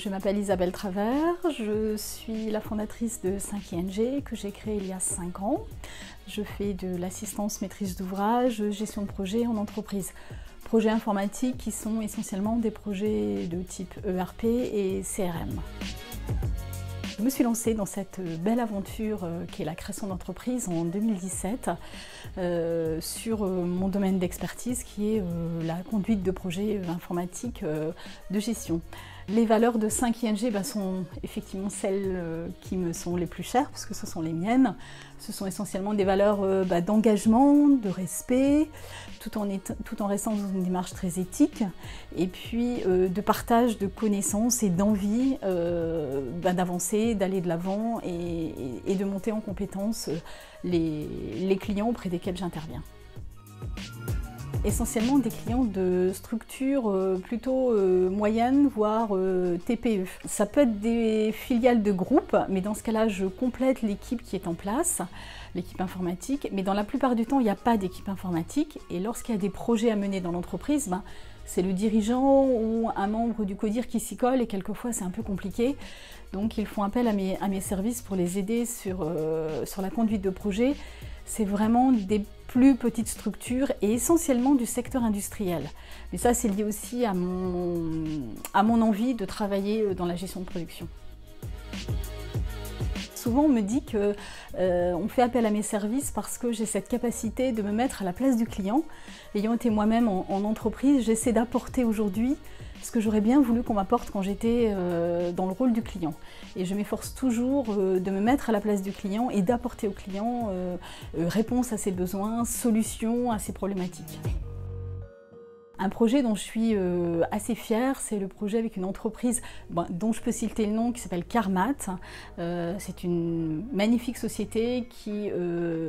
Je m'appelle Isabelle Travers, je suis la fondatrice de 5ING que j'ai créé il y a 5 ans. Je fais de l'assistance maîtrise d'ouvrage, gestion de projet en entreprise. Projets informatiques qui sont essentiellement des projets de type ERP et CRM. Je me suis lancée dans cette belle aventure qui est la création d'entreprise en 2017 sur mon domaine d'expertise qui est la conduite de projets informatiques de gestion. Les valeurs de 5ING sont effectivement celles qui me sont les plus chères parce que ce sont les miennes. Ce sont essentiellement des valeurs d'engagement, de respect, tout en restant dans une démarche très éthique et puis de partage de connaissances et d'envie d'avancer, d'aller de l'avant et de monter en compétence les clients auprès desquels j'interviens. Essentiellement des clients de structures plutôt moyennes, voire TPE. Ça peut être des filiales de groupes, mais dans ce cas-là, je complète l'équipe qui est en place, l'équipe informatique. Mais dans la plupart du temps, il n'y a pas d'équipe informatique. Et lorsqu'il y a des projets à mener dans l'entreprise, c'est le dirigeant ou un membre du CODIR qui s'y colle et quelquefois c'est un peu compliqué. Donc ils font appel à mes services pour les aider sur la conduite de projet. C'est vraiment des plus petites structures et essentiellement du secteur industriel. Mais ça, c'est lié aussi à mon envie de travailler dans la gestion de production. Souvent, on me dit qu'on fait appel à mes services parce que j'ai cette capacité de me mettre à la place du client. Ayant été moi-même en entreprise, j'essaie d'apporter aujourd'hui ce que j'aurais bien voulu qu'on m'apporte quand j'étais dans le rôle du client. Et je m'efforce toujours de me mettre à la place du client et d'apporter au client réponse à ses besoins, solutions à ses problématiques. Un projet dont je suis assez fière, c'est le projet avec une entreprise dont je peux citer le nom, qui s'appelle Carmat. C'est une magnifique société qui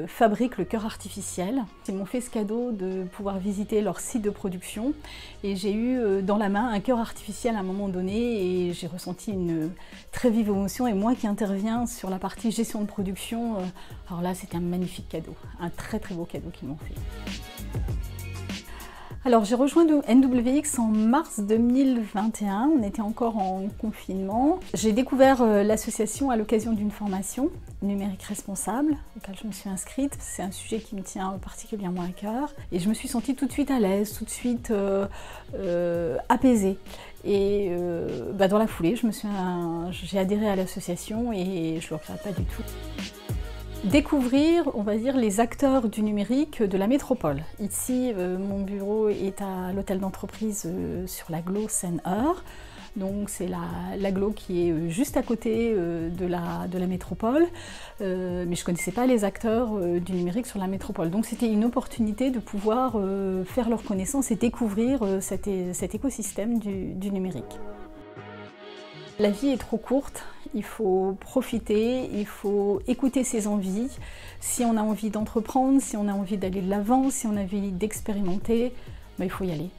fabrique le cœur artificiel. Ils m'ont fait ce cadeau de pouvoir visiter leur site de production et j'ai eu dans la main un cœur artificiel à un moment donné et j'ai ressenti une très vive émotion. Et moi qui interviens sur la partie gestion de production, alors là c'était un magnifique cadeau, un très très beau cadeau qu'ils m'ont fait. Alors j'ai rejoint NWX en mars 2021, on était encore en confinement. J'ai découvert l'association à l'occasion d'une formation numérique responsable, auquel je me suis inscrite. C'est un sujet qui me tient particulièrement à cœur. Et je me suis sentie tout de suite à l'aise, tout de suite apaisée. Et dans la foulée, j'ai adhéré à l'association et je ne le regrette pas du tout. Découvrir, on va dire, les acteurs du numérique de la métropole. Ici, mon bureau est à l'hôtel d'entreprise sur l'Aglo Seine-Eure. Donc c'est l'Aglo qui est juste à côté de la métropole, mais je ne connaissais pas les acteurs du numérique sur la métropole. Donc c'était une opportunité de pouvoir faire leur connaissance et découvrir cet écosystème du numérique. La vie est trop courte, il faut profiter, il faut écouter ses envies. Si on a envie d'entreprendre, si on a envie d'aller de l'avant, si on a envie d'expérimenter, il faut y aller.